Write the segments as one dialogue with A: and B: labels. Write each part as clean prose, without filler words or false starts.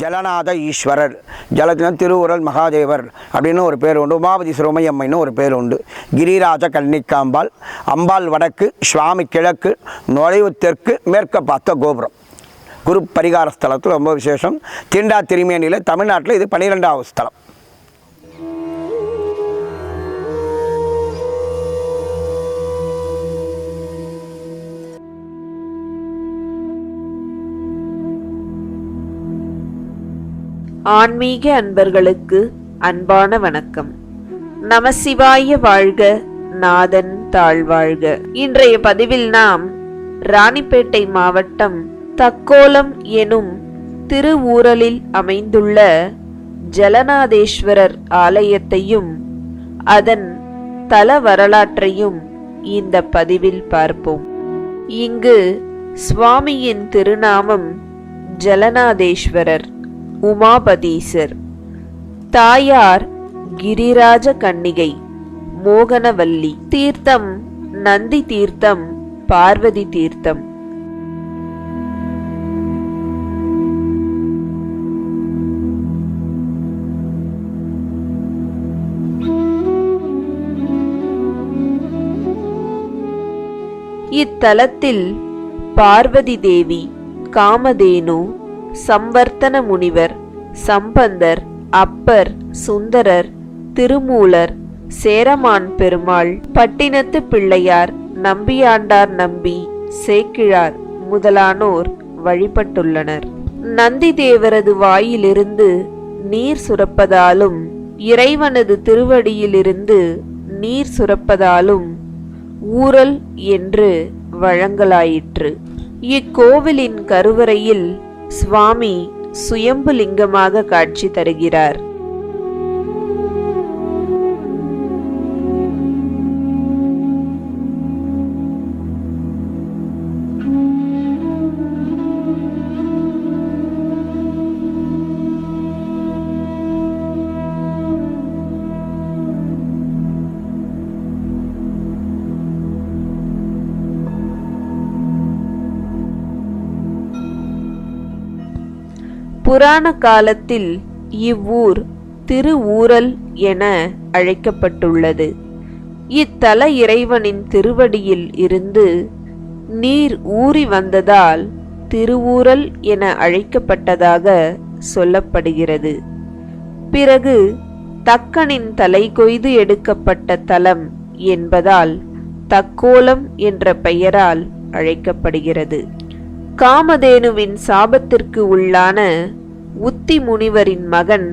A: ஜலநாத ஈஸ்வரர், ஜலத்தின திருவுரல் மகாதேவர் அப்படின்னு ஒரு பேர் உண்டு. உமாபதி சிரோமையம்மைன்னு ஒரு பேர் உண்டு. கிரிராஜ கன்னிக்காம்பாள், அம்பாள் வடக்கு, சுவாமி கிழக்கு, நுழைவு தெற்கு, மேற்க பார்த்த கோபுரம். குரு பரிகார ஸ்தலத்தில் ரொம்ப விசேஷம். தீண்டா திருமேனியில் தமிழ்நாட்டில் இது 12வது ஸ்தலம்.
B: ஆன்மீக அன்பர்களுக்கு அன்பான வணக்கம். நமசிவாய வாழ்க, நாதன் தாழ்வாழ்க. இன்றைய பதிவில் நாம் ராணிப்பேட்டை மாவட்டம் தக்கோலம் எனும் திருவூரலில் அமைந்துள்ள ஜலநாதேஸ்வரர் ஆலயத்தையும் அதன் தல வரலாற்றையும் இந்த பதிவில் பார்ப்போம். இங்கு சுவாமியின் திருநாமம் ஜலநாதேஸ்வரர், உமாபதீசர். தாயார் கிரிராஜ கன்னிகை மோகனவல்லி. தீர்த்தம் நந்தி தீர்த்தம், பார்வதி தீர்த்தம். இத்தலத்தில் பார்வதி தேவி, காமதேனு, சம்வர்த்தன முனிவர், சம்பந்தர், அப்பர், சுந்தரர், திருமூலர், சேரமான் பெருமாள், பட்டினத்து பிள்ளையார், நம்பியாண்டார் நம்பி, சேக்கிழார் முதலானோர் வழிபட்டுள்ளனர். நந்தி தேவரது வாயிலிருந்து நீர் சுரப்பதாலும் இறைவனது திருவடியிலிருந்து நீர் சுரப்பதாலும் ஊரல் என்று வழங்கலாயிற்று. இக்கோவிலின் கருவறையில் சுவாமி சுயம்புலிங்கமாக காட்சி தருகிறார். புராண காலத்தில் இவ்வூர் திருவூரல் என அழைக்கப்பட்டுள்ளது. இத்தல இறைவனின் திருவடியில் இருந்து நீர் ஊறி வந்ததால் திருவூரல் என அழைக்கப்பட்டதாக சொல்லப்படுகிறது. பிறகு தக்கனின் தலை கொய்து எடுக்கப்பட்ட தலம் என்பதால் தக்கோலம் என்ற பெயரால் அழைக்கப்படுகிறது. காமதேனுவின் சாபத்திற்கு உள்ளான உத்தி முனிவரின் மகன்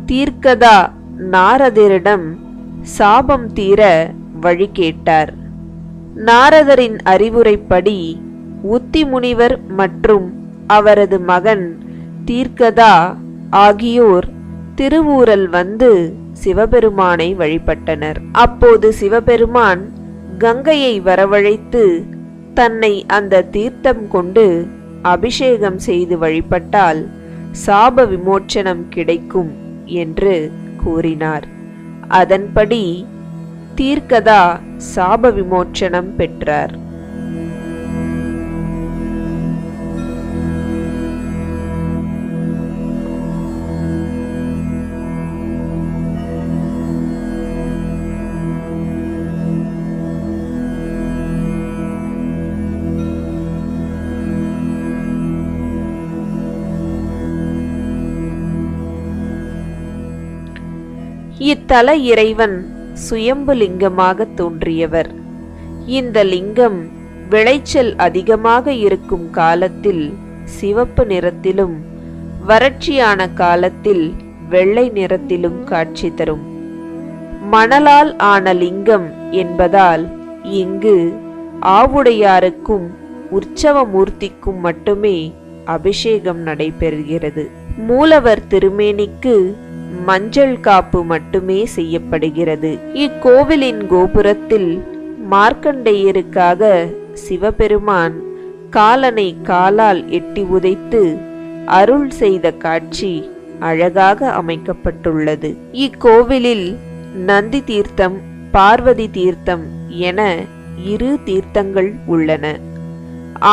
B: தீர்க்கதா நாரதரிடம் சாபம் தீர வழி கேட்டார். நாரதரின் அறிவுரைப்படி உத்தி முனிவர் மற்றும் அவரது மகன் தீர்க்கதா ஆகியோர் திருவூரல் வந்து சிவபெருமானை வழிபட்டனர். அப்போது சிவபெருமான் கங்கையை வரவழைத்து தன்னை அந்த தீர்த்தம் கொண்டு அபிஷேகம் செய்து வழிபட்டால் சாப விமோச்சனம் கிடைக்கும் என்று கூறினார். அதன்படி தீர்க்கதா சாப விமோச்சனம் பெற்றார். இத்தல இறைவன் சுயம்புலிங்கமாக தோன்றியவர். இந்த லிங்கம் விளைச்சல் அதிகமாக இருக்கும் காலத்தில் சிவப்பு நிறத்திலும் வறட்சியான காலத்தில் வெள்ளை நிறத்திலும் காட்சி தரும். மணலால் ஆன லிங்கம் என்பதால் இங்கு ஆவுடையாருக்கும் உற்சவ மூர்த்திக்கும் மட்டுமே அபிஷேகம் நடைபெறுகிறது. மூலவர் திருமேனிக்கு மஞ்சள் காப்பு மட்டுமே செய்யப்படுகிறது. இக்கோவிலின் கோபுரத்தில் மார்க்கண்டேயருக்காக சிவபெருமான் காலனை காலால் எட்டி உதைத்து அருள் செய்த காட்சி அழகாக அமைக்கப்பட்டுள்ளது. இக்கோவிலில் நந்தி தீர்த்தம், பார்வதி தீர்த்தம் என 2 தீர்த்தங்கள் உள்ளன.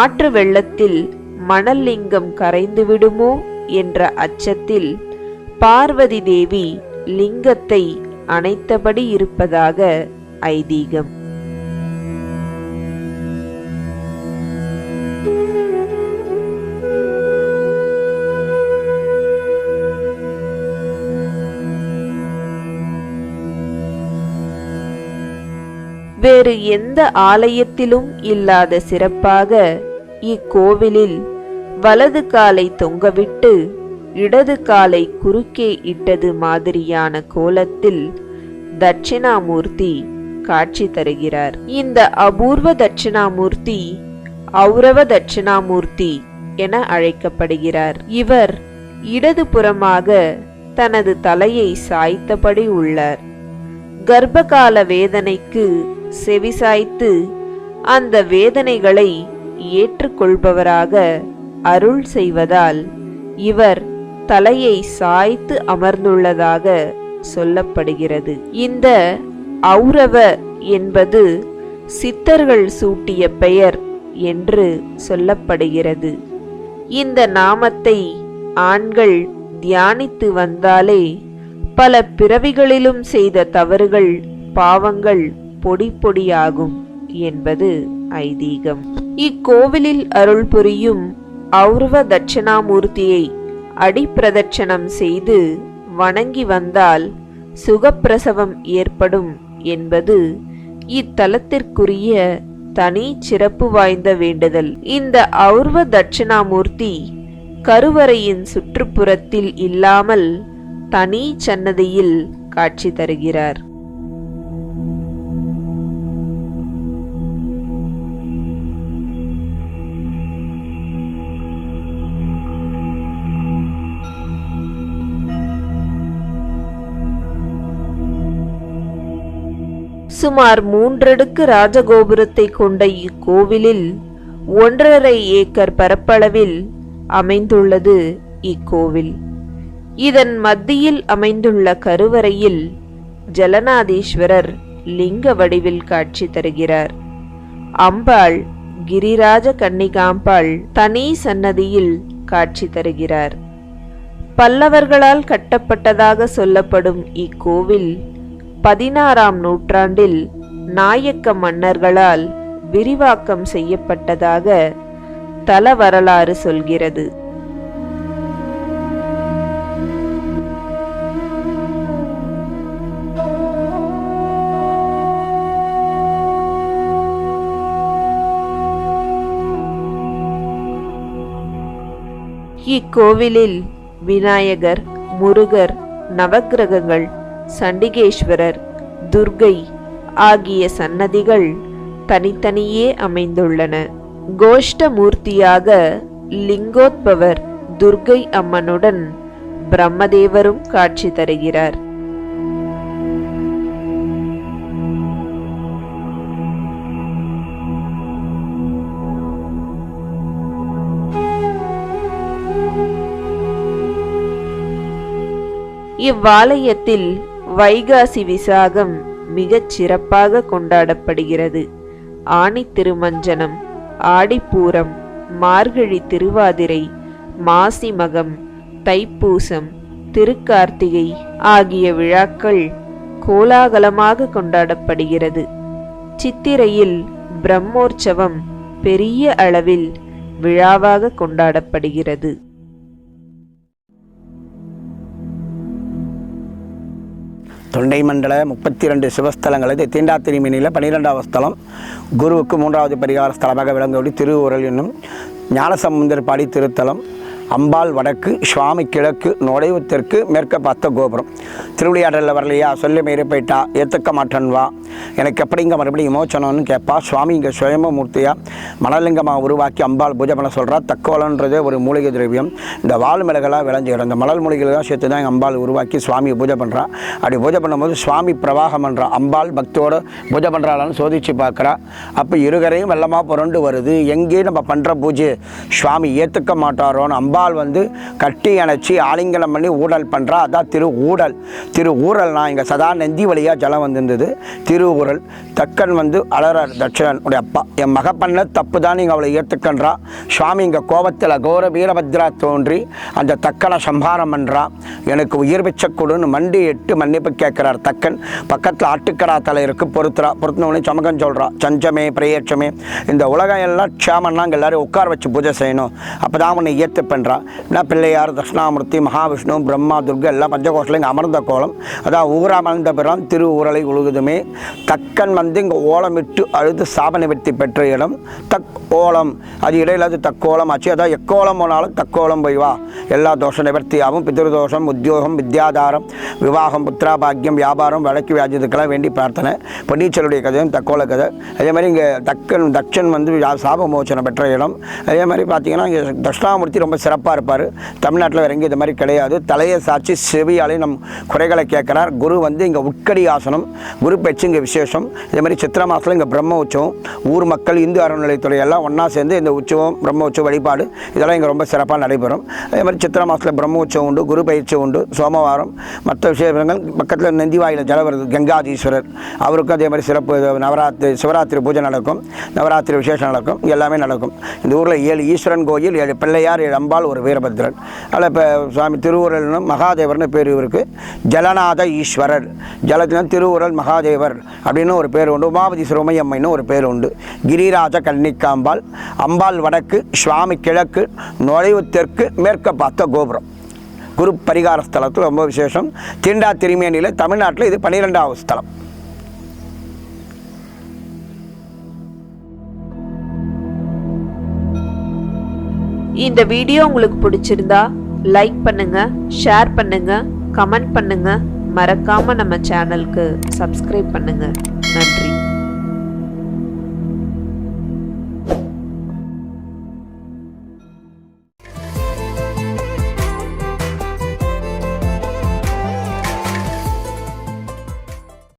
B: ஆற்று வெள்ளத்தில் மணல் லிங்கம் கரைந்து விடுமோ என்ற அச்சத்தில் பார்வதி தேவி லிங்கத்தை அணைத்தபடி இருப்பதாக ஐதீகம். வேறு எந்த ஆலயத்திலும் இல்லாத சிறப்பாக இக்கோவிலில் வலது காலை தொங்கவிட்டு இடது காலை குறுக்கே இட்டது மாதிரியான கோலத்தில் தட்சிணாமூர்த்தி காட்சி தருகிறார். இந்த அபூர்வ தட்சிணாமூர்த்தி ஔரவ தட்சிணாமூர்த்தி என அழைக்கப்படுகிறார். இவர் இடது புறமாக தனது தலையை சாய்த்தபடி உள்ளார். கர்ப்பகால வேதனைக்கு செவிசாய்த்து அந்த வேதனைகளை ஏற்றுக்கொள்பவராக அருள் செய்வதால் இவர் தலையை சாய்த்து அமர்ந்துள்ளதாக சொல்லப்படுகிறது. இந்த ஔரவ என்பது சித்தர்கள் சூட்டிய பெயர் என்று சொல்லப்படுகிறது. இந்த நாமத்தை ஆண்கள் தியானித்து வந்தாலே பல பிறவிகளிலும் செய்த தவறுகள் பாவங்கள் பொடி பொடியாகும் என்பது ஐதீகம். இக்கோவிலில் அருள் புரியும் ஔரவ தட்சிணாமூர்த்தியை அடிப்பிரதட்சணம் செய்து வணங்கி வந்தால் சுகப்பிரசவம் ஏற்படும் என்பது இத்தலத்திற்குரிய தனி சிறப்பு வாய்ந்த வேண்டுதல். இந்த ஔரவ தட்சிணாமூர்த்தி கருவறையின் சுற்றுப்புறத்தில் இல்லாமல் தனி சன்னதியில் காட்சி தருகிறார். சுமார் 3 அடுக்கு ராஜகோபுரத்தை கொண்ட இக்கோவிலில் 1.5 ஏக்கர் பரப்பளவில் அமைந்துள்ளது இக்கோவில். இதன் மத்தியில் அமைந்துள்ள கருவறையில் ஜலநாதீஸ்வரர் லிங்க வடிவில் காட்சி தருகிறார். அம்பாள் கிரிராஜ கன்னிகாம்பாள் தனி சன்னதியில் காட்சி தருகிறார். பல்லவர்களால் கட்டப்பட்டதாக சொல்லப்படும் இக்கோவில் 16ஆம் நூற்றாண்டில் நாயக்க மன்னர்களால் விரிவாக்கம் செய்யப்பட்டதாக தல வரலாறு சொல்கிறது. இக்கோவிலில் விநாயகர், முருகர், நவக்கிரகங்கள், சண்டிகேஸ்வரர், துர்கை ஆகிய சன்னதிகள் தனித்தனியே அமைந்துள்ளன. கோஷ்டமூர்த்தியாக லிங்கோத்பவர் துர்கை அம்மனுடன் பிரம்மதேவரும் காட்சி தருகிறார். இவ்வாலயத்தில் வைகாசி விசாகம் மிகச் சிறப்பாக கொண்டாடப்படுகிறது. ஆனி திருமஞ்சனம், ஆடிப்பூரம், மார்கழி திருவாதிரை, மாசி மகம், தைப்பூசம், திருக்கார்த்திகை ஆகிய விழாக்கள் கோலாகலமாக கொண்டாடப்படுகிறது. சித்திரையில் பிரம்மோற்சவம் பெரிய அளவில் விழாவாக கொண்டாடப்படுகிறது.
A: தொண்டை மண்டல 32 சிவஸ்தலங்கள். இது தீண்டாத்திரிமணியில் 12வது ஸ்தலம், குருவுக்கு 3வது பரிகார ஸ்தலமாக விளங்கக்கூடிய திருவுரல் என்னும் ஞானசமுந்தரபாடி திருத்தலம். அம்பாள் வடக்கு, சுவாமி கிழக்கு, நுழைவு தெற்கு, மேற்க பார்த்த கோபுரம். திருவிளையாடலில் வரலையா, சொல்லி மீறி போயிட்டா, ஏற்றுக்க மாட்டேன் வா, எனக்கு எப்படி இங்கே மறுபடியும் விமோச்சனம்னு கேட்பா. சுவாமி இங்கே சுயம்பமூர்த்தியாக மணலிங்கமாக உருவாக்கி அம்பாள் பூஜை பண்ண சொல்கிறா. தக்கோலன்றதே ஒரு மூலிகை திரவியம். இந்த வால் மிளகெல்லாம் விளைஞ்சிக்கிறோம். இந்த மணல் மூலிகைலாம் சேர்த்து தான் எங்கள் அம்பாள் உருவாக்கி சுவாமியை பூஜை பண்ணுறா. அப்படி பூஜை பண்ணும்போது சுவாமி பிரவாகம் பண்ணுறா. அம்பாள் பக்தியோடு பூஜை பண்ணுறாளான்னு சோதித்து பார்க்குறா. அப்போ இருகரையும் வெள்ளமாக புரண்டு வருது. எங்கேயும் நம்ம பண்ணுற பூஜை சுவாமி ஏற்றுக்க மாட்டாரோன்னு அம்பாள் அம்பாள் வந்து கட்டி அணைச்சி ஆலிங்கனம் பண்ணி ஊடல் பண்ணுறா. அதான் திரு ஊரல்னா இங்கே சதா நெந்தி வழியாக ஜலம் வந்திருந்தது. திரு ஊரல். தக்கன் வந்து அலறார் தட்சணன் உடைய அப்பா, என் மக பண்ண தப்பு தான் நீங்கள் அவளை ஏற்றுக்கன்றா. சுவாமி இங்கே கோபத்தில் அகோர வீரபத்ரா தோன்றி அந்த தக்கனை சம்ஹாரம் பண்ணுறா. எனக்கு உயிர் பிச்சை கொடுன்னு மண்டி எட்டு மன்னிப்பு கேட்குறார் தக்கன். பக்கத்தில் ஆட்டுக்கடா தலை இருக்கு, பொறுத்தினவனே சமகம் சொல்கிறா. சஞ்சமே பிரயேட்சமே, இந்த உலகம் எல்லாம் க்ஷேமன்னா இங்கே எல்லாரும் உட்கார வச்சு பூஜை செய்யணும், அப்போ தான் உன்னை ஏற்று பண்ணுறா. என்ன பிள்ளையார், தட்சிணாமூர்த்தி, மகாவிஷ்ணு, பிரம்மா, துர்கா எல்லாம் பஞ்சகோஷத்தில் இங்கே அமர்ந்த கோலம். அதான் ஊரமர்ந்த பிறான் திரு ஊரலை உழுகுதுமே. தக்கன் வந்து இங்கே ஓலமிட்டு அழுது சாப நிவர்த்தி பெற்ற இடம் தக் ஓலம். அது இடையில அது தக்கோலம் ஆச்சு. அதான் எக்கோலம் போனாலும் தக்கோலம் போய் வா. எல்லா தோஷ நிவர்த்தியாகவும் பிதிருதோஷம், உத்தியோகம், வித்யாதாரம், விவாகம், புத்திராபாக்கியம், வியாபாரம், வழக்கு வியாஜத்துக்கெல்லாம் வேண்டி பிரார்த்தனை. பொன்னீச்சலுடைய கதையும் தக்கோல கதை. அதே மாதிரி இங்கே தட்சன் வந்து சாப மோச்சனை பெற்ற இடம். அதே மாதிரி பார்த்தீங்கன்னா இங்கே தட்சிணாமூர்த்தி ரொம்ப சிறப்பாக இருப்பார். தமிழ்நாட்டில் வேற எங்கேயும் இது மாதிரி கிடையாது. தலையை சாட்சி செவியாலே நம் குறைகளை கேட்குறார். குரு வந்து இங்கே உட்கடி ஆசனம், குரு பெச்சு இங்கே விசேஷம். இதே மாதிரி சித்திரை மாதத்தில் இங்கே பிரம்ம உற்சவம், ஊர் மக்கள் இந்து அறநிலையத்துறை எல்லாம் ஒன்றா சேர்ந்து இந்த உற்சவம் பிரம்ம உற்சவ வழிபாடு இதெல்லாம் இங்கே ரொம்ப சிறப்பாக நடைபெறும். அதே மாதிரி சித்திரை மாதத்தில் பிரம்ம உற்சவம் உண்டு, குரு பயிற்சி உண்டு, சோமவாரம், மற்ற விஷயங்கள். பக்கத்தில் நந்திவாயில் ஜலவரது கங்காதீஸ்வரர், அவருக்கும் அதே மாதிரி சிறப்பு சிவராத்திரி பூஜை நடக்கும், நவராத்திரி விசேஷம் நடக்கும், எல்லாமே நடக்கும். இந்த ஊரில் 7 ஈஸ்வரன் கோயில், 7 பிள்ளையார், 7 அம்பாள், ஒரு வீரபத்ரன். அதில் இப்போ சுவாமி திருவுரல்னு மகாதேவர்னு பேர் இவருக்கு. ஜலநாத ஈஸ்வரர், ஜலத்தினம் திருவுரல் மகாதேவர் அப்படின்னு ஒரு பேர் உண்டு. உமாபதி சிரோமையம்மைன்னு ஒரு பேர் உண்டு. கிரிராஜ கன்னிக்காம்பாள், அம்பாள் வடக்கு, சுவாமி கிழக்கு, நுழைவு தெற்கு, மேற்க பார்த்த கோபுரம். குரு பரிகார ஸ்தலத்தில் ரொம்ப விசேஷம். தீண்டா திருமேனியில் தமிழ்நாட்டில் இது 12வது ஸ்தலம்.
B: இந்த வீடியோ உங்களுக்கு பிடிச்சிருந்தா லைக் பண்ணுங்க, ஷேர் பண்ணுங்க, கமெண்ட் பண்ணுங்க, மறக்காம நம்ம சேனலுக்கு சப்ஸ்கிரைப் பண்ணுங்க. நன்றி.